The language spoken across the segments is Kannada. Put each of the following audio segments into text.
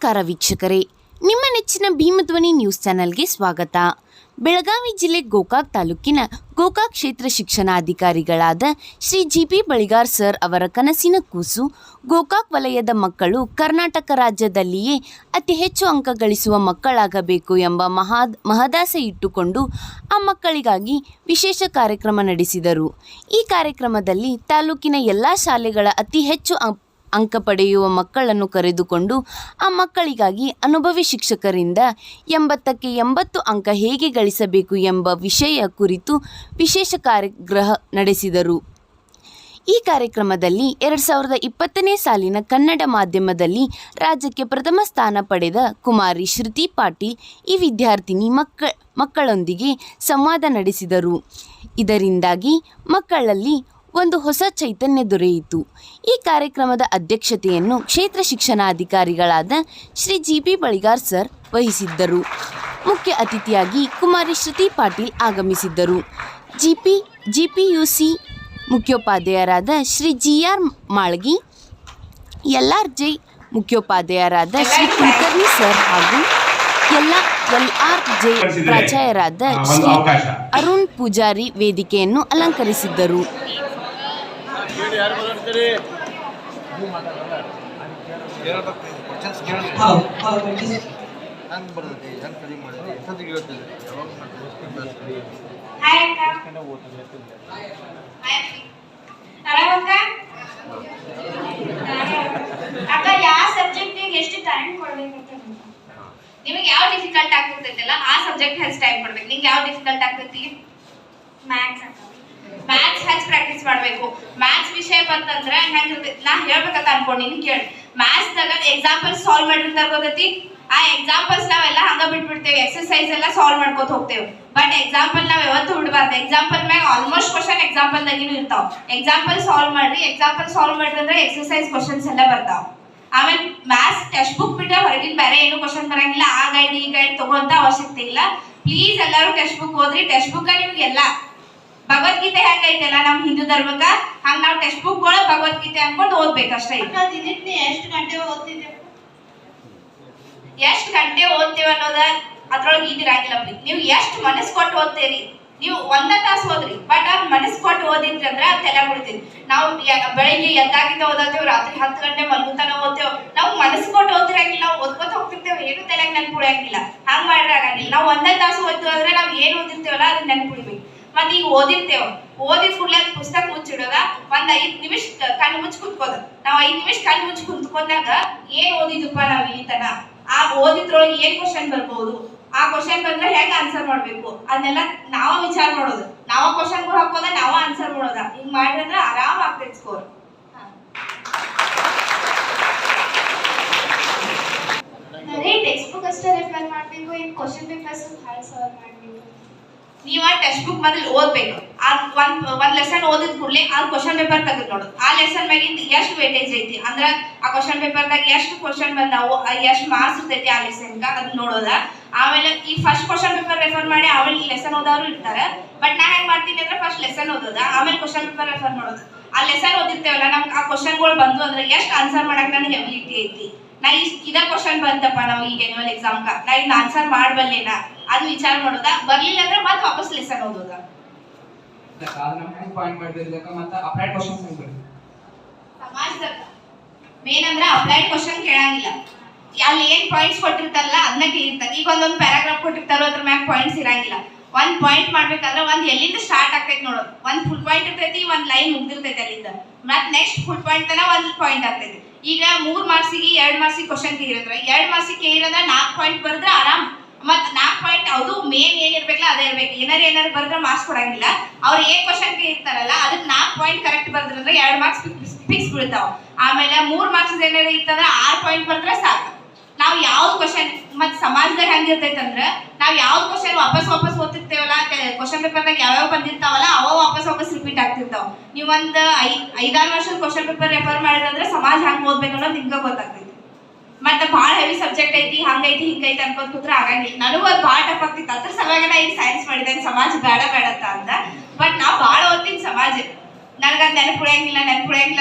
ನಮಸ್ಕಾರ ವೀಕ್ಷಕರೇ, ನಿಮ್ಮ ನೆಚ್ಚಿನ ಭೀಮಧ್ವನಿ ನ್ಯೂಸ್ ಚಾನೆಲ್ಗೆ ಸ್ವಾಗತ. ಬೆಳಗಾವಿ ಜಿಲ್ಲೆ ಗೋಕಾಕ್ ತಾಲೂಕಿನ ಗೋಕಾಕ್ ಕ್ಷೇತ್ರ ಶಿಕ್ಷಣಾಧಿಕಾರಿಗಳಾದ ಶ್ರೀ ಜಿ.ಪಿ. ಬಳಿಗಾರ್ ಸರ್ ಅವರ ಕನಸಿನ ಕೂಸು ಗೋಕಾಕ್ ವಲಯದ ಮಕ್ಕಳು ಕರ್ನಾಟಕ ರಾಜ್ಯದಲ್ಲಿಯೇ ಅತಿ ಹೆಚ್ಚು ಅಂಕ ಗಳಿಸುವ ಮಕ್ಕಳಾಗಬೇಕು ಎಂಬ ಮಹದಾಸೆ ಇಟ್ಟುಕೊಂಡು ಆ ಮಕ್ಕಳಿಗಾಗಿ ವಿಶೇಷ ಕಾರ್ಯಕ್ರಮ ನಡೆಸಿದರು. ಈ ಕಾರ್ಯಕ್ರಮದಲ್ಲಿ ತಾಲೂಕಿನ ಎಲ್ಲ ಶಾಲೆಗಳ ಅತಿ ಹೆಚ್ಚು ಅಂಕ ಪಡೆಯುವ ಮಕ್ಕಳನ್ನು ಕರೆದುಕೊಂಡು ಆ ಮಕ್ಕಳಿಗಾಗಿ ಅನುಭವಿ ಶಿಕ್ಷಕರಿಂದ 80ಕ್ಕೆ 80 ಅಂಕ ಹೇಗೆ ಗಳಿಸಬೇಕು ಎಂಬ ವಿಷಯ ಕುರಿತು ವಿಶೇಷ ಕಾರ್ಯಾಗಾರ ನಡೆಸಿದರು. ಈ ಕಾರ್ಯಕ್ರಮದಲ್ಲಿ 2020ನೇ ಸಾಲಿನ ಕನ್ನಡ ಮಾಧ್ಯಮದಲ್ಲಿ ರಾಜ್ಯಕ್ಕೆ ಪ್ರಥಮ ಸ್ಥಾನ ಪಡೆದ ಕುಮಾರಿ ಶ್ರುತಿ ಪಾಟೀಲ್ ಈ ವಿದ್ಯಾರ್ಥಿನಿ ಮಕ್ಕಳೊಂದಿಗೆ ಸಂವಾದ ನಡೆಸಿದರು. ಇದರಿಂದಾಗಿ ಮಕ್ಕಳಲ್ಲಿ ಒಂದು ಹೊಸ ಚೈತನ್ಯ ದೊರೆಯಿತು. ಈ ಕಾರ್ಯಕ್ರಮದ ಅಧ್ಯಕ್ಷತೆಯನ್ನು ಕ್ಷೇತ್ರ ಶಿಕ್ಷಣಾಧಿಕಾರಿಗಳಾದ ಶ್ರೀ ಜಿ.ಪಿ. ಬಳಿಗಾರ್ ಸರ್ ವಹಿಸಿದ್ದರು. ಮುಖ್ಯ ಅತಿಥಿಯಾಗಿ ಕುಮಾರಿ ಶ್ರುತಿ ಪಾಟೀಲ್ ಆಗಮಿಸಿದ್ದರು. ಜಿಪಿಯುಸಿ ಮುಖ್ಯೋಪಾಧ್ಯಾಯರಾದ ಶ್ರೀ ಜಿ.ಆರ್. ಮಾಳ್ಗಿ, ಎಲ್.ಆರ್.ಜೆ. ಮುಖ್ಯೋಪಾಧ್ಯಾಯರಾದ ಶ್ರೀ ಕುಲಕರ್ಣಿ ಸರ್ ಹಾಗೂ ಎಲ್.ಆರ್.ಜೆ. ಪ್ರಾಚಾರ್ಯರಾದ ಶ್ರೀ ಅರುಣ್ ಪೂಜಾರಿ ವೇದಿಕೆಯನ್ನು ಅಲಂಕರಿಸಿದ್ದರು. ಎಷ್ಟು ಟೈಮ್ ಕೊಡ್ಬೇಕು ನಿಮಗೆ ಯಾವ ಡಿಫಿಕಲ್ಟ್ ಆಗ್ತಿರ್ತೈತಲ್ಲ ಆ ಸಬ್ಜೆಕ್ಟ್ ಹೆಚ್ಚು ಟೈಮ್ ಕೊಡ್ಬೇಕು. ನಿಮ್ಗೆ ಯಾವ ಡಿಫಿಕಲ್ಟ್ ಆಗ್ತೈತಿ? ಮ್ಯಾಥ್ಸ್ ಹೆಚ್ಚು ಪ್ರಾಕ್ಟೀಸ್ ಮಾಡಬೇಕು. ಮ್ಯಾಥ್ಸ್ ವಿಷಯ ಬಂತಂದ್ರೆ ಹೆಂಗಿರ್ತೈತಿ ನಾ ಹೇಳ್ಬೇಕಂತ ಅನ್ಕೊಂಡಿನಿ ಕೇಳಿ. ಮ್ಯಾಥ್ಸ್ ದಾಗ ಎಕ್ಸಾಂಪಲ್ ಸಾಲ್ವ್ ಮಾಡಿರ್ತಾರ ಗೊತ್ತೈತಿ. ಆ ಎಕ್ಸಾಂಪಲ್ಸ್ ನಾವೆಲ್ಲ ಹಂಗ ಬಿಟ್ಬಿಡ್ತೇವೆ, ಎಕ್ಸರ್ಸೈಸ್ ಎಲ್ಲ ಸಾಲ್ವ್ ಮಾಡ್ಕೋತ ಹೋಗ್ತೇವೆ. ಬಟ್ ಎಕ್ಸಾಂಪಲ್ ನಾವ್ ಯಾವತ್ತೂ ಬಿಡಬಾರ್ದು. ಎಕ್ಸಾಂಪಲ್ ಮ್ಯಾಗ ಆಲ್ಮೋಸ್ಟ್ ಕ್ವಶನ್ ಎಕ್ಸಾಂಪಲ್ ದಾಗಿನೂ ಇರ್ತಾವ. ಎಕ್ಸಾಂಪಲ್ ಸಾಲ್ವ್ ಮಾಡ್ರಿ, ಎಕ್ಸಾಂಪಲ್ ಸಾಲ್ವ್ ಮಾಡಿದ್ರೆ ಎಕ್ಸರ್ಸೈಸ್ ಕ್ವಶನ್ಸ್ ಎಲ್ಲ ಬರ್ತಾವ. ಆಮೇಲೆ ಮ್ಯಾಥ್ಸ್ ಟೆಕ್ಸ್ಟ್ ಬುಕ್ ಬಿಟ್ರೆ ಹೊರಗಿನ ಬೇರೆ ಏನು ಕ್ವಶನ್ ಬರಂಗಿಲ್ಲ. ಆ ಗೈಡ್ ಈ ಗೈಡ್ ತಗೋಂತ ಅವಶ್ಯಕತೆ ಇಲ್ಲ. ಪ್ಲೀಸ್ ಎಲ್ಲರೂ ಟೆಕ್ಸ್ಟ್ ಬುಕ್ ಓದ್ರಿ. ಟೆಕ್ಸ್ಟ್ ಬುಕ್ ನಿಮ್ಗೆಲ್ಲ ಭಗವದ್ಗೀತೆ ಹೆಂಗೈತೆಲ್ಲ ನಮ್ ಹಿಂದೂ ಧರ್ಮಕ್ಕ ಹಂಗ ನಾವು ಟೆಕ್ಸ್ಟ್ ಬುಕ್ ಗಳು ಭಗವದ್ಗೀತೆ ಅನ್ಕೊಂಡು ಓದ್ಬೇಕಷ್ಟೇ. ಎಷ್ಟು ಗಂಟೆ ಓದ್ತಿದ್ದೇವೆ, ಎಷ್ಟು ಗಂಟೆ ಓದ್ತೇವೆ ಅನ್ನೋದ ಅದ್ರೊಳಗೆ ಇದಿರಾಗಿಲ್ಲ. ನೀವು ಎಷ್ಟು ಮನಸ್ಸು ಕೊಟ್ಟು ಓದ್ತೀರಿ. ನೀವು 1 ತಾಸು ಓದ್ರಿ, ಬಟ್ ಅದ್ ಮನಸ್ಸು ಕೊಟ್ಟು ಓದಿದ್ರಿ ಅಂದ್ರೆ ಅದ್ ತಲೆ ಬಿಡ್ತೀವಿ. ನಾವು ಬೆಳಿಗ್ಗೆ ಎದ್ದಾಗಿಂದ ಓದತ್ತೇವೆ, ರಾತ್ರಿ 10 ಗಂಟೆ ಮಲ್ಗುತ್ತಾನ ಓದ್ತೇವೆ. ನಾವು ಮನಸ್ಸು ಕೊಟ್ಟು ಓದಿರಂಗಿಲ್ಲ, ನಾವು ಓದ್ಕೊತ ಹೋಗ್ತಿರ್ತೇವೆ, ಏನು ತಲೆಗೆ ನೆನ್ಪುಳಿಯಂಗಿಲ್ಲ. ಹಂಗ್ ಮಾಡ್ರೆ ಆಗಂಗಿಲ್ಲ. ನಾವು 1 ತಾಸು ಓದ್ತು ಅಂದ್ರೆ ನಾವ್ ಏನ್ ಓದಿರ್ತೇವಲ್ಲ ಅದನ್ನ ನೆನ್ಪುಳಿಬೇಕು. ಮತ್ತೆ ಈಗ ಓದಿರ್ತೇವ, ಓದಿದ ಕೂಡಲೇ ಪುಸ್ತಕ ಮುಚ್ಚಿಡೋದ, 5 ನಿಮಿಷ ಕಣ್ಣು ಮುಚ್ಚಿ ಕುತ್ಕೋದ. ನಾವ್ 5 ನಿಮಿಷ ಕಣ್ಣು ಮುಚ್ಚಿ ಕುಂತ್ಕೊಂಡಾಗ ಏನ್ ಓದಿದಪ್ಪ ನಾವ್ ಈ ತನ, ಆ ಓದಿದ್ರೊಳಗೆ ಏನ್ ಕ್ವಶನ್ ಬರ್ಬೋದು, ಆ ಕ್ವಶನ್ ಬಂದ್ರೆ ಹೆಂಗ್ ಆನ್ಸರ್ ಮಾಡ್ಬೇಕು ಅದನ್ನೆಲ್ಲ ನಾವ ವಿಚಾರ ಮಾಡೋದು. ನಾವ ಕ್ವಶನ್ ಹಾಕೋದ, ನಾವ ಆನ್ಸರ್ ಮಾಡೋದ. ಹಿಂಗ್ ಮಾಡಿದ್ರೆ ಆರಾಮ್ ಆಗ್ತೈತಿ ಸ್ಕೋರ್. ಟೆಕ್ಸ್ಟ್ ಬುಕ್ ಅಷ್ಟೇ ರೆಫರ್ ಮಾಡ್ಬೇಕು, ಏನ್ ಕ್ವಶನ್ ಪೇಪರ್ಸ್ ಭಾಳ ಸಾಲ್ವ್ ಮಾಡ್ಬೇಕು. ನೀವ ಟೆಕ್ಸ್ಟ್ ಬುಕ್ ಮೊದಲು ಓದ್ಬೇಕು. ಒಂದ್ ಲೆಸನ್ ಓದಿದ ಕೂಡಲೇ ಆ ಕ್ವಶನ್ ಪೇಪರ್ ತೆಗೆದು ನೋಡೋದು. ಆ ಲೆಸನ್ ಮ್ಯಾಗಿಂದ ಎಷ್ಟು ವೇಟೇಜ್ ಐತಿ ಅಂದ್ರ ಆ ಕ್ವಶನ್ ಪೇಪರ್ದಾಗ ಎಷ್ಟು ಕ್ವಶನ್ ಬಂದಾವು, ಎಷ್ಟು ಮಾರ್ಕ್ಸ್ ಇರ್ತೈತಿ ಆ ಲೆಸನ್ಗ ಅದನ್ನ ನೋಡೋದ. ಆಮೇಲೆ ಈ ಫಸ್ಟ್ ಕ್ವಶನ್ ಪೇಪರ್ ರೆಫರ್ ಮಾಡಿ ಆಮೇಲೆ ಲೆಸನ್ ಓದೋರು ಇರ್ತಾರ. ಬಟ್ ನಾ ಹೆಂಗ್ ಮಾಡ್ತೀನಿ ಅಂದ್ರೆ ಫಸ್ಟ್ ಲೆಸನ್ ಓದೋದ, ಆಮೇಲೆ ಕ್ವಶನ್ ಪೇಪರ್ ರೆಫರ್ ಮಾಡೋದು. ಆ ಲೆಸನ್ ಓದಿರ್ತೇವಲ್ಲ, ನಮ್ಗೆ ಆ ಕ್ವಶನ್ಗಳು ಬಂದು ಅಂದ್ರೆ ಎಷ್ಟು ಆನ್ಸರ್ ಮಾಡಕ್ ನನಗೆ ಎಬಿಲಿಟಿ ಐತಿ. ನಾ ಇದ ಕ್ವಶನ್ ಬಂತಪ್ಪ ನಾವು ಈಗ ಎನ್ಯುವಲ್ ಎಕ್ಸಾಮ್ಗ, ನಾ ಇದನ್ನ ಆನ್ಸರ್ ಮಾಡಬಲ್ಲೇನಾ ಅದು ವಿಚಾರ ಮಾಡೋದ. ಬರ್ಲಿಲ್ಲ ಅಂದ್ರೆ ಮತ್ತೆ ವಾಪಸ್ ಲೆಸನ್ ಓದೋದ. ಸಮಾಜದಾಗ ಮೇನ್ ಅಂದ್ರೆ ಅಪ್ಲೈಡ್ ಕ್ವಶನ್ ಕೇಳಂಗಿಲ್ಲ. ಅಲ್ಲಿ ಏನ್ ಪಾಯಿಂಟ್ಸ್ ಕೊಟ್ಟಿರ್ತಾರಲ್ಲ ಅದನ್ನ ಕೇಳಿರ್ತಾರೆ. ಈಗ ಒಂದೊಂದು ಪ್ಯಾರಾಗ್ರಾಫ್ ಕೊಟ್ಟಿರ್ತಾರೋ ಅದ್ರ ಮ್ಯಾಗ ಪಾಯಿಂಟ್ಸ್ ಇರಂಗಿಲ್ಲ. ಒಂದ್ ಪಾಯಿಂಟ್ ಮಾಡ್ಬೇಕಾದ್ರೆ ಒಂದ್ ಎಲ್ಲಿಂದ ಸ್ಟಾರ್ಟ್ ಆಗ್ತೈತಿ ನೋಡೋದು. ಒಂದ್ ಫುಲ್ ಪಾಯಿಂಟ್ ಇರ್ತೈತಿ, ಒಂದ್ ಲೈನ್ ಮುಗ್ದಿರ್ತೈತಿ ಅಲ್ಲಿಂದ. ಮತ್ ನೆಕ್ಸ್ಟ್ ಫುಲ್ ಪಾಯಿಂಟ್ ತನ ಒಂದ್ ಪಾಯಿಂಟ್ ಆಗ್ತೈತಿ. ಈಗ 3 ಮಾರ್ಕ್ಸಿಗೆ 2 ಮಾರ್ಕ್ಸಿಗೆ ಕ್ವಶನ್ ಕೇಳಿದ್ರೆ 2 ಮಾರ್ಕ್ಸಿಗೆ ಕೇಳಿದ್ರೆ 4 ಪಾಯಿಂಟ್ ಬರೆದ್ರೆ ಆರಾಮ್. ಮತ್ 4 ಪಾಯಿಂಟ್ ಅದು ಮೇನ್ ಏನಿರ್ಬೇಕಲ್ಲ ಅದೇ ಇರ್ಬೇಕು. ಏನಾರು ಬರೆದ್ರೆ ಮಾರ್ಕ್ಸ್ ಕೊಡಂಗಿಲ್ಲ. ಅವ್ರು ಏನ್ ಕ್ವಶನ್ ಕೇಳಿರ್ತಾರಲ್ಲ ಅದಕ್ಕೆ 4 ಪಾಯಿಂಟ್ ಕರೆಕ್ಟ್ ಬರ್ದ್ರೆ 2 ಮಾರ್ಕ್ಸ್ ಫಿಕ್ಸ್ ಬೀಳ್ತಾವ. ಆಮೇಲೆ 3 ಮಾರ್ಕ್ಸ್ ಏನಾರು ಇತ್ತಂದ್ರೆ 6 ಪಾಯಿಂಟ್ ಬರ್ದ್ರೆ ಸಾಕು. ನಾವು ಯಾವ್ದು ಕ್ವಶನ್ ಮತ್ ಸಮಾಜದಾಗ ಹೆಂಗಿರ್ತೈತೆ ಅಂದ್ರೆ ನಾವ್ ಯಾವ್ದು ಕ್ವಶನ್ ವಾಪಸ್ ಓದ್ತಿರ್ತೇವಲ್ಲ, ಕ್ವಶನ್ ಪೇಪರ್ದಾಗ ಯಾವ್ಯಾವ ಬಂದಿರ್ತಾವಲ್ಲ ಅವ ವಾಪಸ್ ರಿಪೀಟ್ ಆಗ್ತಿರ್ತಾವ. ನೀವ್ ಒಂದ್ 5-6 ವರ್ಷದ ಕ್ವಶನ್ ಪೇಪರ್ ರೆಫರ್ ಮಾಡಿದ್ರೆ ಸಮಾಜ ಹೆಂಗ್ ಓದ್ಬೇಕು ಅನ್ನೋದು ನಿಮ್ಗೆ ಗೊತ್ತಾಗ್ತೈತಿ. ಮತ್ತೆ ಭಾಳ ಹೆವಿ ಸಬ್ಜೆಕ್ಟ್ ಐತಿ, ಹಂಗೈತಿ ಹಿಂಗೈತಿ ಅನ್ಕೊಂಡ್ ಕೂತ್ರೆ ಆಗಂಗಿಲ್ಲ. ನನಗೂ ಅದು ಭಾಳ ಟಫ್ ಆಗ್ತಿತ್ತು. ಅದ್ರ ಸಲುವಾಗಿ ನಾ ಈಗ ಸೈನ್ಸ್ ಮಾಡಿದ್ದೇನೆ, ಸಮಾಜ ಬೇಡ ಅಂತ. ಬಟ್ ನಾ ಭಾಳ ಓದ್ತೀನಿ ಸಮಾಜ. ನನಗದು ನೆನಪುಳಿಯಂಗಿಲ್ಲ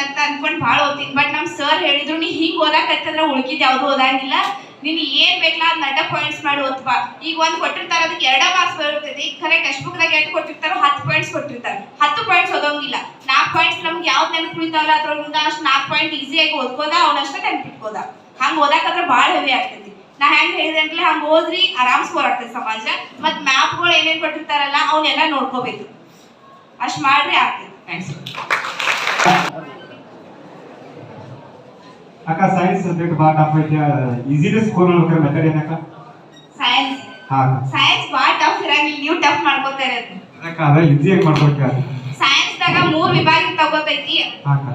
ಅಂತ ಅನ್ಕೊಂಡು ಭಾಳ ಓದ್ತೀನಿ. ಬಟ್ ನಮ್ಮ ಸರ್ ಹೇಳಿದ್ರು ನೀ ಹಿಂಗೆ ಓದಾಕತ್ತಂದ್ರೆ ಉಳ್ಕಿದ್ ಯಾವುದು ಓದಂಗಿಲ್ಲ, ನೀನು ಏನ್ ಬೇಕಲ್ಲ ಅದ್ ನಟ ಪಾಯಿಂಟ್ಸ್ ಮಾಡಿ ಓದ್ಪಾ. ಈಗ ಒಂದ್ ಕೊಟ್ಟಿರ್ತಾರೆ ಅದಕ್ಕೆ 2 ಮಾರ್ಕ್ಸ್ ಬರ್ತೈತಿ, ಖರೆ ಟೆಕ್ಸ್ಟ್ ಬುಕ್ ದಾಗ 8 ಕೊಟ್ಟಿರ್ತಾರೋ 10 ಪಾಯಿಂಟ್ಸ್ ಕೊಟ್ಟಿರ್ತಾರೆ. 10 ಪಾಯಿಂಟ್ಸ್ ಓದೋಂಗಿಲ್ಲ, 4 ಪಾಯಿಂಟ್ಸ್ ನಮ್ಗೆ ಯಾವ್ದು ನೆನಪು ಉಳಿತಾವಲ್ಲ ಅದ್ರೊಳಗಿಂದ ಅಷ್ಟು 4 ಪಾಯಿಂಟ್ ಈಸಿಯಾಗಿ ಓದ್ಕೋದ, ಅವನಷ್ಟ ನೆನಪಿಟ್ಕೋದ. ಹಂಗ ಓದಾಕತ್ರ ಭಾಳ ಹೆವಿ ಆಗ್ತೈತಿ. ನಾ ಹೆಂಗ್ ಹೇಳಿದೆ ಅಂತಲೇ ಹಂಗ ಓದ್ರಿ ಆರಾಮ್ ಸ್ಕೋರ್ ಆಗ್ತೈತಿ ಸಮಾಜ. ಮತ್ ಮ್ಯಾಪ್ಗಳು ಏನೇನ್ ಕೊಟ್ಟಿರ್ತಾರಲ್ಲ ಅವನ್ನೆಲ್ಲ ನೋಡ್ಕೋಬೇಕು, ಅಷ್ಟ್ ಮಾಡ್ರಿ ಆಗ್ತೈತಿ. ಥ್ಯಾಂಕ್ಸ್. ಅಕ್ಕ ಸೈನ್ಸ್ ಸಬ್ಜೆಕ್ಟ್ ಭಾಳ ಟಫ್ ಐತಿ, ಈಸಿಲಿ ಸ್ಕೋರ್ ಮಾಡ್ಬೇಕಾರೆ ಮೆಥಡ್ ಏನಕ್ಕ? ಸೈನ್ಸ್ ಹಾ ಸೈನ್ಸ್ ಭಾಳ ಟಫ್ ಇರಂಗಿಲ್ಲ, ನೀವು ಟಫ್ ಮಾಡ್ಕೋತಾ ಇರೋದು. ಅದಕ್ಕ ಅದ ಈಸಿಯಾಗಿ ಮಾಡ್ಕೊಡ್ತೀರ. ಸೈನ್ಸ್ ದಾಗ 3 ವಿಭಾಗ ತಗೋತೈತಿ. ಹಾ ಅಕ್ಕ.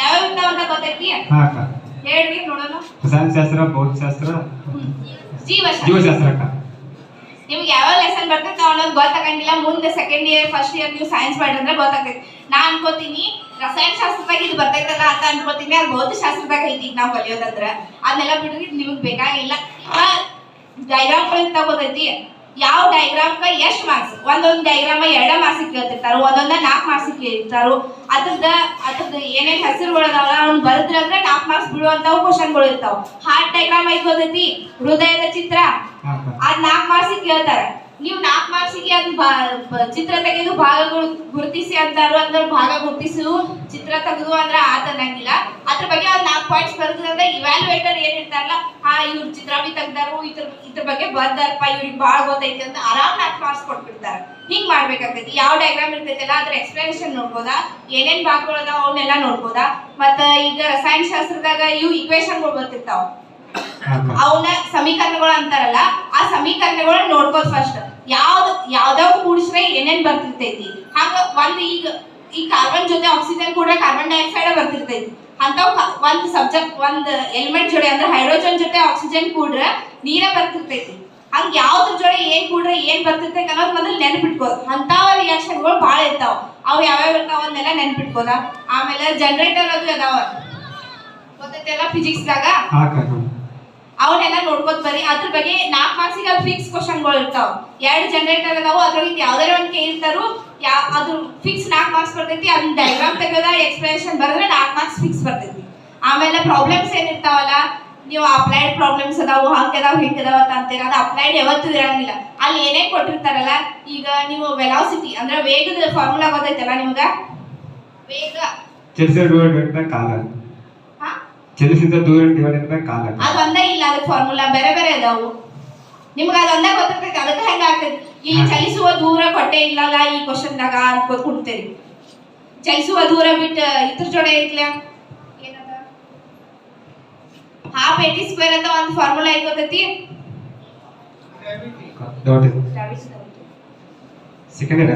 ಯಾವ ಅಂತ ಗೊತ್ತೈತಿ? ಹಾ ಅಕ್ಕ. ಹೇಳ್ರಿ ನೋಡೋಣ. ರಸಾಯನಶಾಸ್ತ್ರ, ಭೌತಶಾಸ್ತ್ರ, ಜೀವಶಾಸ್ತ್ರ. ಅಕ್ಕ. ನಿಮ್ಗೆ ಯಾವ ಲೆಸನ್ ಬರ್ತೈತೆ ಅನ್ನೋದು ಗೊತ್ತಾಗಂಗಿಲ್ಲ. ಮುಂದೆ ಸೆಕೆಂಡ್ ಇಯರ್ ಫಸ್ಟ್ ಇಯರ್ ನೀವು ಸೈನ್ಸ್ ಮಾಡಿದ್ರೆ ಗೊತ್ತಾಗ್ತೈತಿ. ನಾ ಅನ್ಕೋತೀನಿ ರಸಾಯನಶಾಸ್ತ್ರದಾಗ ಇದು ಬರ್ತೈತಲ್ಲ ಅಂತ ಅನ್ಕೋತೀನಿ, ಅದು ಭೌತಶಾಸ್ತ್ರದಾಗ ಐತಿ. ಈಗ ನಾವು ಕಲಿಯೋದಂದ್ರ ಅದನ್ನೆಲ್ಲ ಬಿಡ್ರಿ, ನಿಮ್ಗೆ ಬೇಕಾಗಿಲ್ಲ. ಡೈಗ್ರಾಮ್ಗಳಿಂದ ತಗೋತೈತಿ. ಯಾವ ಡೈಗ್ರಾಮ್ಗ ಎಷ್ಟು ಮಾರ್ಕ್ಸ್, ಒಂದೊಂದು ಡೈಗ್ರಾಮ 2 ಮಾರ್ಕ್ಸ್ ಕೇಳ್ತಿರ್ತಾರೋ, ಒಂದೊಂದ 4 ಮಾರ್ಕ್ಸ್ ಕೇಳ್ತಾರೋ. ಅದ್ರದ್ದು ಏನೇನ್ ಹೆಸರುಗಳು ಅದಾವಲ್ಲ ಅವ್ನು ಬರದ್ರ ಅಂದ್ರೆ 4 ಮಾರ್ಕ್ಸ್ ಬಿಡುವಂತಾವ್ ಕ್ವಶನ್ಗಳು ಇರ್ತಾವ. ಹಾರ್ಟ್ ಡೈಗ್ರಾಮ್ ಐತ್ ಗೊತ್ತೈತಿ, ಹೃದಯದ ಚಿತ್ರ, ಅದ್ 4 ಮಾರ್ಕ್ಸ್ ಕೇಳ್ತಾರ. ನೀವು 4 ಮಾರ್ಕ್ಸಿಗೆ ಅದ್ ಚಿತ್ರ ತೆಗೆದು ಭಾಗಗಳು ಗುರುತಿಸಿ ಅಂತಾರು, ಅಂದ್ರೆ ಭಾಗ ಗುರುತಿಸು ಚಿತ್ರ ತೆಗೆದು ಅಂದ್ರ ಆತನಂಗಿಲ್ಲ. ಅದ್ರ ಬಗ್ಗೆ ಒಂದ್ 4 ಪಾಯಿಂಟ್ಸ್ ಬರ್ತದಂದ್ರೆ ಇವ್ಯಾಲ್ಯೂಯೇಟರ್ ಏನ್ ಇರ್ತಾರಲ್ಲ, ಇವ್ರ ಚಿತ್ರ ಬಿ ತೆಗ್ದಾರು, ಇದ್ರ ಬಗ್ಗೆ ಬರ್ದಾರಪ್ಪ, ಇವ್ರಿಗೆ ಭಾಳ ಗೊತ್ತೈತಿ ಅಂತ ಆರಾಮ್ 4 ಮಾರ್ಕ್ಸ್ ಕೊಟ್ಬಿಡ್ತಾರ. ಹಿಂಗ್ ಮಾಡ್ಬೇಕಾಗ್ತೈತಿ. ಯಾವ ಡಯಾಗ್ರಾಮ್ ಇರ್ತೈತಲ್ಲ ಅದ್ರ ಎಕ್ಸ್ಪ್ಲನೇಷನ್ ನೋಡ್ಬೋದಾ, ಏನೇನ್ ಭಾಗಗಳು ಅದಾವ ಅವನ್ನೆಲ್ಲ ನೋಡ್ಬೋದಾ. ಮತ್ತ ಈಗ ರಸಾಯನಶಾಸ್ತ್ರದಾಗ ಇವು ಇಕ್ವೇಶನ್ಗಳು ಬರ್ತಿರ್ತಾವ, ಅವನ್ನ ಸಮೀಕರಣಗಳು ಅಂತಾರಲ್ಲ, ಆ ಸಮೀಕರಣಗಳು ನೋಡ್ಬೋದು ಫಸ್ಟ್. ಯಾವ್ದಾವ್ ಕೂಡಿಸ್ರೆ ಏನೇನ್ ಬರ್ತಿರ್ತೈತಿ. ಹಂಗ ಈಗ ಕಾರ್ಬನ್ ಜೊತೆ ಆಕ್ಸಿಜನ್ ಕೂಡ ಕಾರ್ಬನ್ ಡೈಆಕ್ಸೈಡ್ ಬರ್ತಿರ್ತೈತಿ. ಅಂತಾವ್ ಒಂದ್ ಸಬ್ಜೆಕ್ಟ್ ಒಂದ್ ಎಲಿಮೆಂಟ್ ಜೊತೆ ಅಂದ್ರೆ ಹೈಡ್ರೋಜನ್ ಜೊತೆ ಆಕ್ಸಿಜನ್ ಕೂಡ್ರ ನೀರ ಬರ್ತಿರ್ತೈತಿ. ಹಂಗ ಯಾವ್ದ್ರ ಜೊತೆ ಏನ್ ಕೂಡ್ರೆ ಏನ್ ಬರ್ತಿರ್ತೈತಿ ಅನ್ನೋದು ಮೊದಲು ನೆನ್ಪಿಟ್ಕೋದು. ಅಂತಾವ ರಿಯಾಕ್ಷನ್ಗಳು ಭಾಳ ಇರ್ತಾವ, ಅವು ಯಾವ್ಯಾವ ಇರ್ತಾವ ಅದನ್ನೆಲ್ಲ ನೆನ್ಪಿಟ್ಕೋದ. ಆಮೇಲೆ ಜನರೇಟರ್ ಅದು ಅದಾವ ಗೊತ್ತೈತೆಲ್ಲ ಫಿಸಿಕ್ಸ್ ದಾಗ, ಅವನ್ನೆಲ್ಲ ನೋಡ್ಕೋತ ಬರ್ರಿ. ಅದ್ರ ಬಗ್ಗೆ 4 ಮಾರ್ಕ್ಸಿಗೆ ಅದು ಫಿಕ್ಸ್ ಕ್ವಶನ್ಗಳು ಇರ್ತಾವ. 2 ಜನರೇಟರ್ ಅದಾವು, ಅದ್ರೊಳಗೆ ಯಾವ್ದಾರ ಒಂದು ಕೇಳಿರ್ತಾರು, ಅದು ಫಿಕ್ಸ್ 4 ಮಾರ್ಕ್ಸ್ ಬರ್ತೈತಿ. ಅದನ್ನ ಡಯಾಗ್ರಾಮ್ ತೆಗೆದ ಎಕ್ಸ್ಪ್ಲನೇಷನ್ ಬರೆದ್ರೆ 4 ಮಾರ್ಕ್ಸ್ ಫಿಕ್ಸ್ ಬರ್ತೈತಿ. ಆಮೇಲೆ ಪ್ರಾಬ್ಲಮ್ಸ್ ಏನಿರ್ತಾವಲ್ಲ, ನೀವು ಅಪ್ಲೈಡ್ ಪ್ರಾಬ್ಲಮ್ಸ್ ಅದಾವು, ಹಂಗದಾವ್ ಹಿಂಗದಾವ ಅಂತ ಅಂತೀರ, ಅದು ಅಪ್ಲೈಡ್ ಯಾವತ್ತೂ ಇರಂಗಿಲ್ಲ. ಅಲ್ಲಿ ಏನೇ ಕೊಟ್ಟಿರ್ತಾರಲ್ಲ, ಈಗ ನೀವು ವೆಲಾಸಿಟಿ ಅಂದ್ರೆ ವೇಗದ ಫಾರ್ಮುಲಾ ಗೊತ್ತೈತಲ್ಲ ನಿಮ್ಗ, ವೇಗ ಚಲಿಸಿದ ದೂರ ಡಿವೈಡೆಡ್ ಬೈ ಕಾಲ. ಅದು ಒಂದೇ ಇಲ್ಲ, ಅದಕ್ಕೆ ಫಾರ್ಮುಲಾ ಬೇರೆ ಬೇರೆ ಅದಾವು. ನಿಮ್ಗೆ ಅದು ಒಂದೇ ಗೊತ್ತಿರ್ತೈತಿ, ಅದಕ್ಕೆ ಹೆಂಗ ಆಗ್ತೈತಿ. ಇಲ್ಲಿ ಚಲಿಸುವ ದೂರ ಕೊಟ್ಟೆ ಇಲ್ಲಲ್ಲ ಈ ಕ್ವಶನ್ ದಾಗ ಅಂತ ಕೊಡ್ತೇರಿ. ಚಲಿಸುವ ದೂರ ಬಿಟ್ಟು ಇದ್ರ ಜೋಡೆ ಐತ್ಲ ಏನದ ಹಾಫ್ AT² ಅಂತ ಒಂದು ಫಾರ್ಮುಲಾ ಐತಿ ಗೊತ್ತೈತಿ. ಸೆಕೆಂಡ್ ಇಯರ್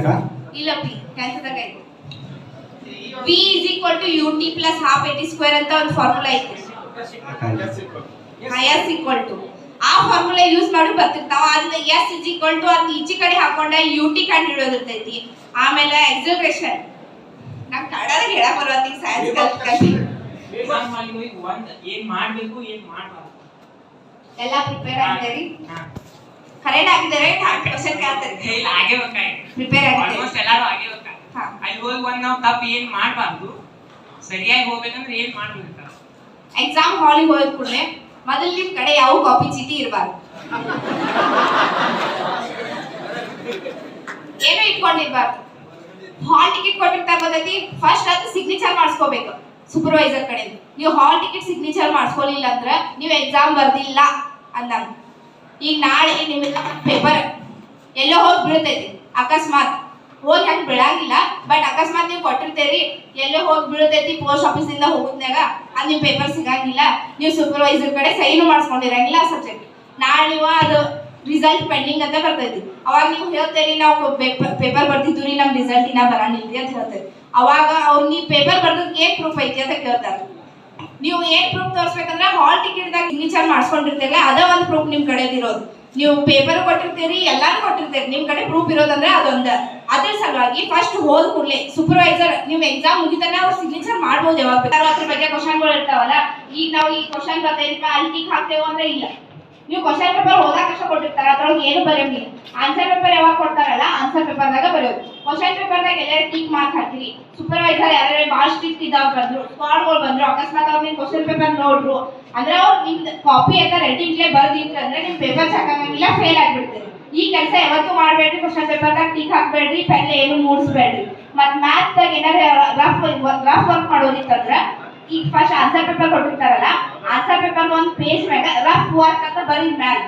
ಇಲ್ಲ ಪಿ 10th ದಾಗ ಐತಿ. V is equal to UT plus half AT² ಅಂತ ಒಂದು ಫಾರ್ಮುಲಾ ಐತಿ. S equal to ಆ ಫಾರ್ಮುಲಾ ಯೂಸ್ ಮಾಡಿ ಬರ್ತಿರ್ತಾವ. ಅದನ್ನ S is equal to ಅದ್ ಈಚೆ ಕಡೆ ಹಾಕೊಂಡ UT ಕಂಡು ಹಿಡಿಯೋದಿರ್ತೈತಿ. ಆಮೇಲೆ ಎಕ್ಸಲರೇಷನ್ ನಂಗೆ ಕನ್ನಡದಾಗ ಹೇಳಕ್ ಬರತ್ತೆ. ಈಗ ಸೈನ್ಸ್ ಕಲ್ತ್ಕಂಡಿ ಏನ್ ಮಾಡ್ಬೇಕು ಏನ್ ಮಾಡ್ಬಾರ್ದು ಎಲ್ಲ ಪ್ರಿಪೇರ್ ಆಗಿದ್ದೀರಿ. ಕರೆಕ್ಟ್ ಆಗಿದ್ದಾರೆ. ಕ್ವಶನ್ ಕೇಳ್ತಾರೆ ಇಲ್ಲ ಆಗೇಬೇಕಾಗಿ ಪ್ರಿಪೇರ್ ಆಗಿದ್ದೀರಿ ಆಲ್ಮೋಸ್ಟ್ ಎಲ್ಲರೂ ಆಗೇಬೇಕಾಗಿ. ಅಲ್ಲಿ ಹೋಗಿ ಒಂದ್ ನಾವು ತಪ್ಪು ಏನ್ ಮಾಡ್ಬಾರ್ದು, ಸರಿಯಾಗಿ ಹೋಗ್ಬೇಕಂದ್ರೆ ಏನ್ ಮಾಡ್ಬೇಕು. ಎಕ್ಸಾಮ್ ಹಾಲಿಗೆ ಹೋದ ಕೂಡಲೇ ಮೊದಲು ನಿಮ್ ಕಡೆ ಯಾವ ಕಾಪಿ ಚೀಟಿ ಇರಬಾರ್ದು, ಏನು ಇಟ್ಕೊಂಡಿರ್ಬಾರ್ದು. ಹಾಲ್ ಟಿಕೆಟ್ ಕೊಟ್ಟಿರ್ತಾರೆ ಗೊತ್ತೈತಿ, ಫಸ್ಟ್ ಅದು ಸಿಗ್ನೇಚರ್ ಮಾಡಿಸ್ಕೋಬೇಕು ಸೂಪರ್ವೈಸರ್ ಕಡೆ. ನೀವು ಹಾಲ್ ಟಿಕೆಟ್ ಸಿಗ್ನೇಚರ್ ಮಾಡಿಸ್ಕೊಲಿಲ್ಲ ಅಂದ್ರೆ ನೀವು ಎಕ್ಸಾಮ್ ಬರ್ದಿಲ್ಲ ಅಂದಂಗ. ಈಗ ನಾಳೆ ನಿಮ್ಗೆ ಪೇಪರ್ ಎಲ್ಲೋ ಹೋಗಿ ಬೀಳ್ತೈತಿ, ಅಕಸ್ಮಾತ್ ಹೋಗಿ ಹಂಗೆ ಬೀಳಂಗಿಲ್ಲ, ಬಟ್ ಅಕಸ್ಮಾತ್ ನೀವು ಕೊಟ್ಟಿರ್ತೀರಿ ಎಲ್ಲೋ ಹೋಗಿ ಬೀಳ್ತೈತಿ ಪೋಸ್ಟ್ ಆಫೀಸಿಂದ ಹೋಗುದ್ನಾಗ, ಅದು ನಿಮ್ಮ ಪೇಪರ್ ಸಿಗಂಗಿಲ್ಲ, ನೀವು ಸೂಪರ್ವೈಸರ್ ಕಡೆ ಸೈನು ಮಾಡಿಸ್ಕೊಂಡಿರಂಗಿಲ್ಲ ಆ ಸಬ್ಜೆಕ್ಟ್. ನಾಳೆ ನೀವು ಅದು ರಿಸಲ್ಟ್ ಪೆಂಡಿಂಗ್ ಅಂತ ಬರ್ತೈತಿ. ಅವಾಗ ನೀವು ಹೇಳ್ತೇರಿ ನಾವು ಪೇಪರ್ ಬರ್ದಿದ್ದು ರೀ, ನಮ್ಮ ರಿಸಲ್ಟ್ ಇನ್ನ ಬರಂಗಿಲ್ರಿ ಅಂತ ಹೇಳ್ತೇರಿ. ಅವಾಗ ಅವ್ರು ನೀವು ಪೇಪರ್ ಬರ್ದಕ್ಕೆ ಏನ್ ಪ್ರೂಫ್ ಐತಿ ಅಂತ ಕೇಳ್ತಾರೆ. ನೀವು ಏನ್ ಪ್ರೂಫ್ ತೋರಿಸ್ಬೇಕಂದ್ರೆ ಹಾಲ್ ಟಿಕೆಟ್ದಾಗ ಸಿಗ್ನೇಚರ್ ಮಾಡಿಸ್ಕೊಂಡಿರ್ತೀರಲ್ಲ ಅದ ಒಂದು ಪ್ರೂಫ್ ನಿಮ್ ಕಡೆ ಇರೋದು. ನೀವು ಪೇಪರ್ ಕೊಟ್ಟಿರ್ತೀರಿ, ಎಲ್ಲಾನು ಕೊಟ್ಟಿರ್ತೀರಿ, ನಿಮ್ ಕಡೆ ಪ್ರೂಫ್ ಇರೋದಂದ್ರೆ ಅದೊಂದ. ಅದ್ರ ಸಲುವಾಗಿ ಫಸ್ಟ್ ಹೋದ್ ಕೂಡಲೇ ಸೂಪರ್ವೈಸರ್ ನೀವು ಎಕ್ಸಾಮ್ ಮುಗಿತಾನೆ ಅವ್ರು ಸಿಗ್ನೇಚರ್ ಮಾಡ್ಬೋದು ಯಾವಾಗ. ಅದ್ರ ಬಗ್ಗೆ ಕ್ವಶನ್ಗಳು ಇರ್ತಾವಲ್ಲ, ಈಗ ನಾವು ಈ ಕ್ವಶನ್ ಬರ್ತೈತಿ ಅಲ್ಲಿ ಟಿಕ್ ಹಾಕ್ತೇವೆ ಅಂದ್ರೆ ಇಲ್ಲ, ನೀವು ಕ್ವಶನ್ ಪೇಪರ್ ಓದಾಕ ಕಷ್ಟ ಕೊಟ್ಟಿರ್ತಾರ ಅದ್ರೊಳಗೆ ಏನು ಬರೆಯಂಗಿಲ್ಲ. ಆನ್ಸರ್ ಪೇಪರ್ ಯಾವಾಗ ಕೊಡ್ತಾರಲ್ಲ ಆನ್ಸರ್ ಪೇಪರ್ದಾಗ ಬರೆಯೋದು. ಕ್ವಶನ್ ಪೇಪರ್ದಾಗ ಎಲ್ಲರೂ ಟೀಕ್ ಮಾರ್ಕ್ ಹಾಕಿರಿ. ಸೂಪರ್ವೈಸರ್ ಯಾರು ಭಾಳ ಸ್ಟ್ರಿಕ್ಟ್ ಇದ್ದಾವ ಬಂದ್ರು, ಸ್ಕ್ವಾಡ್ಗಳು ಬಂದ್ರು, ಅಕಸ್ಮಾತ್ ಅವ್ರು ನಿಮ್ ಕ್ವಶನ್ ಪೇಪರ್ ನೋಡ್ರು ಅಂದ್ರೆ ಅವ್ರು ನಿಮ್ದು ಕಾಪಿ ಅಂತ ರೆಡಿಂಗ್ಲೇ ಬರ್ದಿಟ್ರು ಅಂದ್ರೆ ನಿಮ್ ಪೇಪರ್ ಹಾಕಂಗಿಲ್ಲ, ಫೇಲ್ ಆಗ್ಬಿಡ್ತೀರಿ. ಈ ಕೆಲಸ ಯಾವತ್ತೂ ಮಾಡಬೇಡ್ರಿ. ಕ್ವಶನ್ ಪೇಪರ್ದಾಗ ಟೀಕ್ ಹಾಕ್ಬೇಡ್ರಿ, ಪೆನ್ ಏನು ಮೂಡಿಸ್ಬೇಡ್ರಿ. ಮತ್ ಮ್ಯಾಥ್ಸ್ ದಾಗ ಏನಾರ ರಫ್ ವರ್ಕ್ ಮಾಡೋದಿತ್ತಂದ್ರ ಈಗ ಫಸ್ಟ್ ಆನ್ಸರ್ ಪೇಪರ್ ಕೊಟ್ಟಿರ್ತಾರಲ್ಲ ಆನ್ಸರ್ ಪೇಪರ್ ಒಂದು ಪೇಜ್ ಮ್ಯಾಗ ರಫ್ ವರ್ಕ್ ಅಂತ ಬರೀದ್ ಮ್ಯಾಲ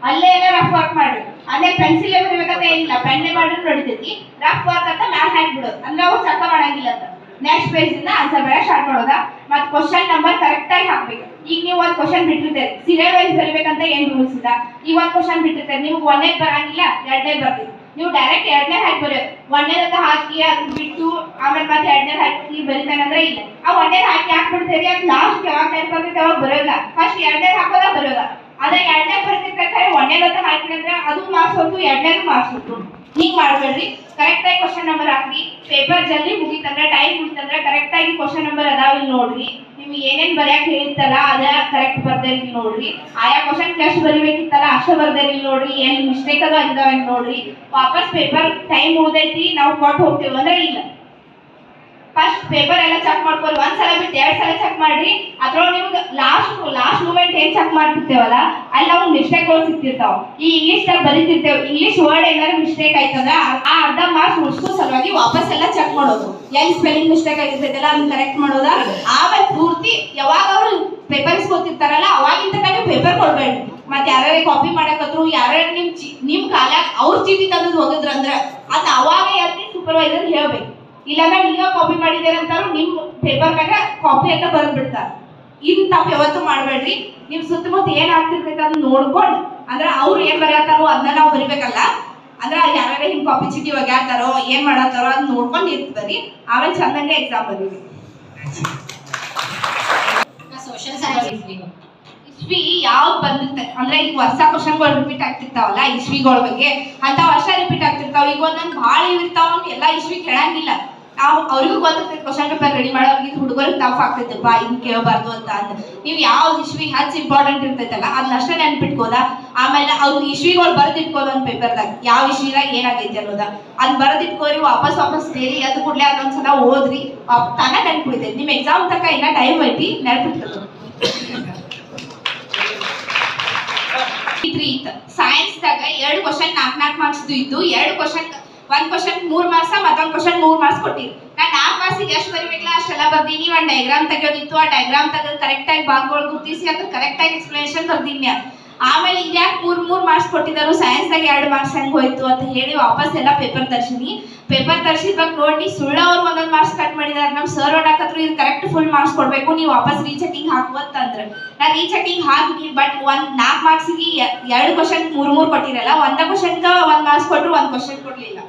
ಅಲ್ಲೇ ಎಲ್ಲ ರಫ್ ವರ್ಕ್ ಮಾಡ್ರಿ. ಅಲ್ಲೇ ಪೆನ್ಸಿಲ್ ಬರಿಬೇಕಂತ ಏನಿಲ್ಲ, ಪೆನ್ನೆ ಮಾಡಿದ್ರು ನಡಿತೈತಿ. ರಫ್ ವರ್ಕ್ ಅಂತ ಮ್ಯಾಲ ಹಾಕ್ಬಿಡೋದು ಅಂದ್ರೆ ಅವ್ರು ಚಕ್ಕ ಮಾಡಂಗಿಲ್ಲ ಅಂತ. ನೆಕ್ಸ್ಟ್ ಪೇಜ್ ಇಂದ ಆನ್ಸರ್ ಬೇರೆ ಸ್ಟಾರ್ಟ್ ಮಾಡೋದ. ಮತ್ ಕ್ವಶನ್ ನಂಬರ್ ಕರೆಕ್ಟ್ ಆಗಿ ಹಾಕ್ಬೇಕು. ಈಗ ನೀವು ಒಂದ್ ಕ್ವಶನ್ ಬಿಟ್ಟಿರ್ತೀರಿ, ಸೀರಿಯಲ್ ವೈಸ್ ಬರಿಬೇಕಂತ ಏನ್ ರೂಲ್ಸ್ ಇಲ್ಲ. ಈಗ ಒಂದ್ ಕ್ವಶನ್ ಬಿಟ್ಟಿರ್ತೀರಿ, ನೀವು ಒಂದೇ ಬರಂಗಿಲ್ಲ, ಎರಡನೇ ಬರ್ತೀವಿ. ನೀವು ಡೈರೆಕ್ಟ್ ಎರಡನೇ ಹಾಕಿ ಬರೆಯೋದು. ಒಂದೇದ ಹಾಕಿ ಅದು ಬಿಟ್ಟು ಆಮೇಲೆ ಮತ್ತೆ ಎರಡನೇ ಹಾಕಿ ಬರಿತಾನಂದ್ರೆ ಇಲ್ಲ. ಆ ಒಂದೇದ್ ಹಾಕಿ ಹಾಕ್ಬಿಡ್ತೀರಿ, ಅದು ಲಾಸ್ಟ್ ಯಾವಾಗ ಟೈಮ್ ಬರ್ತೈತೆ ಅವಾಗ ಬರೋಲ್ಲ. ಫಸ್ಟ್ ಎರಡನೇ ಹಾಕೋದ ಬರೋದ. ಅದೇ ಎರಡನೇ ಬರ್ತಿರ್ಬೇಕಾದ್ರೆ ಒಂದೇದ ಹಾಕಿ ಅಂದ್ರೆ ಅದು ಮಾರ್ಕ್ಸ್ ಹೊತ್ತು, ಎರಡನೇದು ಮಾರ್ಕ್ಸ್ ಹೊತ್ತು. ಹಿಂಗ್ ಮಾಡ್ಬೇಡ್ರಿ. ಕರೆಕ್ಟ್ ಆಗಿ ಕ್ವಶನ್ ನಂಬರ್ ಹಾಕಿ. ಪೇಪರ್ ಜಲ್ದಿ ಮುಗಿತಂದ್ರೆ ಟೈಮ್ ಮುಗಿತಂದ್ರೆ ಕರೆಕ್ಟ್ ಆಗಿ ಕ್ವಶನ್ ನಂಬರ್ ಅದಾವ ಇಲ್ಲಿ ನೋಡ್ರಿ. ನಿಮ್ಗೆ ಏನೇನ್ ಬರೆಯಕ್ ಹೇಳಿರ್ತಲ್ಲ ಅದ ಕರೆಕ್ಟ್ ಬರ್ದೇರಿ ಇಲ್ಲಿ ನೋಡ್ರಿ. ಆಯಾ ಕ್ವಶನ್ ಎಷ್ಟು ಬರಿಬೇಕಿತ್ತಲ್ಲ ಅಷ್ಟು ಬರ್ದೇರಿ ಇಲ್ಲಿ ನೋಡ್ರಿ. ಏನ್ ಮಿಸ್ಟೇಕ್ ಅದು ಆಗಿದಾವ ನೋಡ್ರಿ. ವಾಪಸ್ ಪೇಪರ್ ಟೈಮ್ ಉಳಿದೈತಿ ನಾವು ಕೊಟ್ಟು ಹೋಗ್ತೇವೆ ಅಂದ್ರೆ ಇಲ್ಲ. ಫಸ್ಟ್ ಪೇಪರ್ ಎಲ್ಲ ಚೆಕ್ ಮಾಡ್ಕೊಳ್ಳಿ. ಒಂದ್ಸಲ ಬಿಟ್ಟು 2 ಸಲ ಚೆಕ್ ಮಾಡ್ರಿ. ಅದ್ರೊಳಗೆ ನಿಮ್ಗೆ ಲಾಸ್ಟ್ ಮೂಮೆಂಟ್ ಏನ್ ಚೆಕ್ ಮಾಡ್ತಿರ್ತೇವಲ್ಲ ಅಲ್ಲಿ ನಾವು ಮಿಸ್ಟೇಕ್ಗಳು ಸಿಗ್ತಿರ್ತಾವ. ಈ ಇಂಗ್ಲಿಷ್ ದಾಗ ಬರೀತಿರ್ತೇವೆ, ಇಂಗ್ಲಿಷ್ ವರ್ಡ್ ಏನಾದ್ರು ಮಿಸ್ಟೇಕ್ ಆಯ್ತಂದ್ರೆ ಆ ಅರ್ಧ ಮಾರ್ಕ್ಸ್ ಉಳಿಸೋ ಸಲುವಾಗಿ ವಾಪಸ್ ಎಲ್ಲ ಚೆಕ್ ಮಾಡೋದು. ಎಲ್ಲಿ ಸ್ಪೆಲ್ಲಿಂಗ್ ಮಿಸ್ಟೇಕ್ ಆಗಿರ್ತೈತಲ್ಲ ಅದನ್ನ ಕರೆಕ್ಟ್ ಮಾಡೋದ. ಆಮೇಲೆ ಪೂರ್ತಿ ಯಾವಾಗ ಅವರು ಪೇಪರ್ ಇಸ್ಕೊತಿರ್ತಾರಲ್ಲ ಅವಾಗಿಂತ ನೀವು ಪೇಪರ್ ಕೊಡ್ಬೇಡ್ರಿ. ಮತ್ತೆ ಯಾರ್ಯಾರ ಕಾಪಿ ಮಾಡಕತ್ರು, ಯಾರ್ಯಾರ ನಿಮ್ ಕಾಲಾಗ ಅವ್ರ ಚೀಟಿ ತಂದ್ ಹೋಗಿದ್ರಂದ್ರ ಅದ್ ಅವಾಗ ಯಾರು ಸೂಪರ್ವೈಸರ್ ಹೇಳ್ಬೇಕು. ಇಲ್ಲಾಂದ್ರೆ ನೀವೇ ಕಾಪಿ ಮಾಡಿದ್ದೀರಂತಾರು ನಿಮ್ ಪೇಪರ್ ಮ್ಯಾಗ ಕಾಪಿ ಅಂತ ಬರೆದ್ ಬಿಡ್ತಾರ. ಇನ್ ತಪ್ಪು ಯಾವತ್ತೂ ಮಾಡ್ಬೇಡ್ರಿ. ನಿಮ್ ಸುತ್ತಮುತ್ತ ಏನ್ ಆಗ್ತಿರ್ತೈತೆ ಅದನ್ನ ನೋಡ್ಕೊಂಡು ಅಂದ್ರೆ ಅವ್ರು ಏನ್ ಬರೆಯತ್ತಾರೋ ಅದನ್ನ ನಾವು ಬರಿಬೇಕಲ್ಲ. ಅಂದ್ರೆ ಯಾರ್ಯಾರ ಹಿಂಗ್ ಕಾಪಿ ಚೀಟಿ ಒಗ್ಯಾತಾರೋ ಏನ್ ಮಾಡತ್ತಾರೋ ಅದನ್ನ ನೋಡ್ಕೊಂಡು ಇರ್ತದ್ರಿ. ಆಮೇಲೆ ಚಂದಂಗೆ ಎಕ್ಸಾಮ್ ಬರೀರಿ. ಸೋಷಿಯಲ್ ಸೈನ್ಸ್ ಇಸ್ವಿ ಯಾವ್ದು ಬಂದಿರ್ತೈತೆ ಅಂದ್ರೆ ಈಗ ವರ್ಷ ಕ್ವಶನ್ಗಳು ರಿಪೀಟ್ ಆಗ್ತಿರ್ತಾವಲ್ಲ ಇಸ್ವಿಗಳ ಬಗ್ಗೆ ಅಂತ ವರ್ಷ ರಿಪೀಟ್ ಆಗ್ತಿರ್ತಾವ. ಈಗ ಒಂದೊಂದು ಭಾಳ ಇರ್ತಾವ, ಎಲ್ಲಾ ಇಸ್ವಿ ಕೇಳಂಗಿಲ್ಲ. ನಾವು ಅವ್ರಿಗೂ ಗೊತ್ತಿರ್ತೈತೆ ಕ್ವಶನ್ ಪೇಪರ್ ರೆಡಿ ಮಾಡೋರಿಗೆ ಹುಡುಗರಿಗೆ ಟಫ್ ಆಗ್ತೈತಪ್ಪ ಇನ್ ಕೇಳಬಾರ್ದು ಅಂತ ಅಂದ್ ನೀವು ಯಾವ್ದು ಇಸ್ವಿ ಹೆಚ್ಚು ಇಂಪಾರ್ಟೆಂಟ್ ಇರ್ತೈತಲ್ಲ ಅದನ್ನ ಅಷ್ಟೇ ನೆನ್ಪಿಟ್ಕೋದ. ಆಮೇಲೆ ಅವ್ರು ಇಸ್ವಿಗಳು ಬರೆದಿಟ್ಕೋದ ಒಂದ್ ಪೇಪರ್ದಾಗ ಯಾವ ಇಸ್ವಿದಾಗ ಏನಾಗೈತಿ ಅನ್ನೋದ ಅದ್ ಬರೆದಿಟ್ಕೋರಿ. ವಾಪಸ್ ಸೇರಿ ಅದು ಕೂಡಲೇ ಅದೊಂದ್ಸಲ ಓದ್ರಿ, ತಾನ ನೆನ್ಪಿಡ್ತೈತಿ. ನಿಮ್ ಎಕ್ಸಾಮ್ ತನಕ ಇನ್ನ ಟೈಮ್ ಐತಿ, ನೆನ್ಪಿಟ್ಕೋದು. ಸೈನ್ಸ್ ದಾಗ 2 ಕ್ವಶನ್ 4 ಮಾರ್ಕ್ಸ್ ಇದ್ದು 2 ಕ್ವಶನ್ ಒಂದ್ ಕ್ವಶನ್ 3 ಮಾರ್ಕ್ಸ್ ಮತ್ತೊಂದ್ ಕ್ವಶನ್ 3 ಮಾರ್ಕ್ಸ್ ಕೊಟ್ಟಿರಿ. ನಾ 4 ಮಾರ್ಕ್ಸಿಗೆ ಎಷ್ಟು ಬರಿಬೇಕಲ್ಲ ಅಷ್ಟೆಲ್ಲ ಬರ್ದೀನಿ. ಒಂದ್ ಡಯಾಗ್ರಾಮ್ ತೆಗೆಯೋದಿತ್ತು, ಆ ಡಯಾಗ್ರಾಮ್ ತೆಗೆದು ಕರೆಕ್ಟ್ ಆಗಿ ಭಾಗಗಳು ಗುರ್ತಿಸಿ ಅದು ಕರೆಕ್ಟ್ ಆಗಿ ಎಕ್ಸ್ಪ್ಲನೇಷನ್ ಬರ್ದೀನಿ. ಆಮೇಲೆ ಇದ್ಯಾಕೆ 3 ಮಾರ್ಕ್ಸ್ ಕೊಟ್ಟಿದ್ದಾರು, ಸೈನ್ಸ್ ದಾಗ 2 ಮಾರ್ಕ್ಸ್ ಹೆಂಗ್ ಹೋಯ್ತು ಅಂತ ಹೇಳಿ ವಾಪಸ್ ಎಲ್ಲ ಪೇಪರ್ ತರ್ಸಿನಿ. ಪೇಪರ್ ತರ್ಸಿದ್ವಾಗ ನೋಡಿ ಸುಳ್ಳ ಅವ್ರು 1 ಮಾರ್ಕ್ಸ್ ಕಟ್ ಮಾಡಿದಾರೆ. ನಮ್ ಸರ್ ಓಡಾಕತ್ರು ಇದು ಕರೆಕ್ಟ್ ಫುಲ್ ಮಾರ್ಕ್ಸ್ ಕೊಡ್ಬೇಕು, ನೀವು ವಾಪಸ್ ರೀಚೆಕಿಂಗ್ ಹಾಕುವಂತಂದ್ರೆ ನಾ ರೀಚೆಕಿಂಗ್ ಹಾಕಿ. ಬಟ್ 4 ಮಾರ್ಕ್ಸಿಗೆ 2 ಕ್ವಶನ್ 3 ಕೊಟ್ಟಿರಲ್ಲ, ಒಂದ ಕ್ವಶನ್ಗ 1 ಮಾರ್ಕ್ಸ್ ಕೊಟ್ರು 1 ಕ್ವಶನ್ ಕೊಡ್ಲಿಲ್ಲ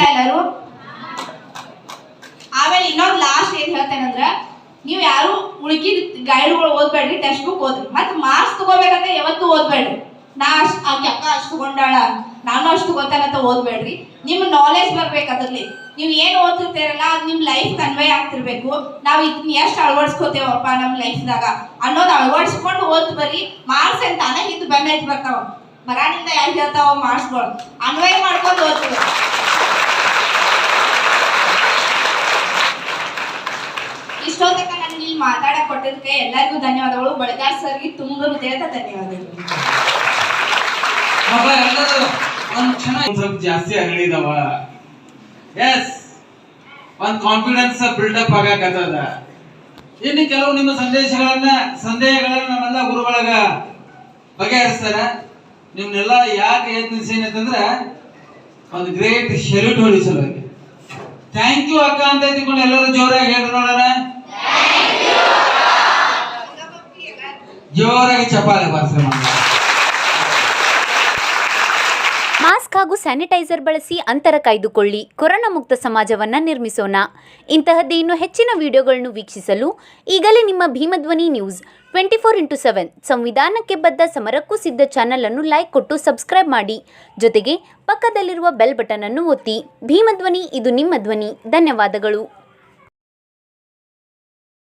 ಎಲ್ಲರೂ. ಆಮೇಲೆ ಇನ್ನೊಂದು ಲಾಸ್ಟ್ ಏನ್ ಹೇಳ್ತೇನಂದ್ರ ನೀವು ಯಾರು ಉಳ್ಕಿದ ಗೈಡ್ಗಳು ಓದ್ಬೇಡ್ರಿ, ಟೆಕ್ಸ್ಟ್ ಬುಕ್ ಓದ್ರಿ. ಮತ್ ಮಾರ್ಕ್ಸ್ ತಗೋಬೇಕಂತ ಯಾವತ್ತೂ ಓದ್ಬೇಡ್ರಿ. ನಾ ಆಕೆ ಅಕ್ಕ ಅಷ್ಟು ತಗೊಂಡಾಳ ನಾನು ಅಷ್ಟು ತಗೋತಾನಂತ ಓದ್ಬೇಡ್ರಿ. ನಿಮ್ ನಾಲೆಜ್ ಬರ್ಬೇಕು ಅದ್ರಲ್ಲಿ. ನೀವು ಏನ್ ಓದ್ತಿರ್ತೀರಲ್ಲ ಅದು ನಿಮ್ ಲೈಫ್ ಕನ್ವೆ ಆಗ್ತಿರ್ಬೇಕು. ನಾವ್ ಇದನ್ನ ಎಷ್ಟು ಅಳವಡಿಸ್ಕೋತೇವಪ್ಪ ನಮ್ ಲೈಫ್ದಾಗ ಅನ್ನೋದು ಅಳವಡಿಸ್ಕೊಂಡು ಓದ್ ಬರ್ರಿ. ಮಾರ್ಕ್ಸ್ ಅಂತ ತಾನೇ ಹಿಂದ್ ಬೆನ್ನ ಬರ್ತಾವ, ಮರಾಣಿಂದ ಯಾರು ಹೇಳ್ತಾವ ಮಾರ್ಕ್ಸ್ಗಳು ಅನ್ವಯ ಮಾಡ್ಕೊಂಡು ಓದ್ತೀವಿ. ಇಷ್ಟೊತ್ತಕ್ಕ ನನಗೆ ಇಲ್ಲಿ ಮಾತಾಡಕ್ ಕೊಟ್ಟಿದ್ದಕ್ಕೆ ಎಲ್ಲರಿಗೂ ಧನ್ಯವಾದಗಳು. ಬಳಿಗಾರ್ ಸರ್ಗೆ ತುಂಬ ಹೃದಯದ ಧನ್ಯವಾದಗಳು. ಸ್ವಲ್ಪ ಜಾಸ್ತಿ ಅರಳಿದವ. ಎಸ್, ಒಂದ್ ಕಾನ್ಫಿಡೆನ್ಸ್ ಬಿಲ್ಡಪ್ ಆಗಾಕತ್ತದ. ಇನ್ನು ಕೆಲವು ನಿಮ್ಮ ಸಂದೇಹಗಳನ್ನ ನಮ್ಮೆಲ್ಲ ಗುರುಗಳಾಗ ಬಗೆಹರಿಸ್ತಾರ. ನಿಮ್ನೆಲ್ಲ ಯಾಕೆ ಯತ್ನಿಸೇನೆ ಅಂತಂದ್ರ ಒಂದು ಗ್ರೇಟ್ ಶೆಲ್ಯೂಟ್ ಹೊಡಿಸಲುವಾಗಿ. ಥ್ಯಾಂಕ್ ಯು ಅಕ್ಕ ಅಂತ ತಿಳ್ಕೊಂಡು ಎಲ್ಲರೂ ಜೋರಾಗಿ ಹೇಳಿ ನೋಡೋಣ. ಜೋರಾಗಿ ಚಪ್ಪಾಳೆ ಬಾರಿಸಿ. ಮಾಸ್ಕ್ ಹಾಗೂ ಸ್ಯಾನಿಟೈಸರ್ ಬಳಸಿ ಅಂತರ ಕಾಯ್ದುಕೊಳ್ಳಿ. ಕೊರೋನಾ ಮುಕ್ತ ಸಮಾಜವನ್ನು ನಿರ್ಮಿಸೋಣ. ಇಂತಹದ್ದೇ ಇನ್ನೂ ಹೆಚ್ಚಿನ ವಿಡಿಯೋಗಳನ್ನು ವೀಕ್ಷಿಸಲು ಈಗಲೇ ನಿಮ್ಮ ಭೀಮಧ್ವನಿ ನ್ಯೂಸ್ 24x7 ಸಂವಿಧಾನಕ್ಕೆ ಬದ್ಧ ಸಮರಕ್ಕೂ ಸಿದ್ಧ ಚಾನಲ್ ಅನ್ನು ಲೈಕ್ ಕೊಟ್ಟು ಸಬ್ಸ್ಕ್ರೈಬ್ ಮಾಡಿ. ಜೊತೆಗೆ ಪಕ್ಕದಲ್ಲಿರುವ ಬೆಲ್ ಬಟನ್ ಅನ್ನು ಒತ್ತಿ. ಭೀಮಧ್ವನಿ, ಇದು ನಿಮ್ಮ ಧ್ವನಿ. ಧನ್ಯವಾದಗಳು.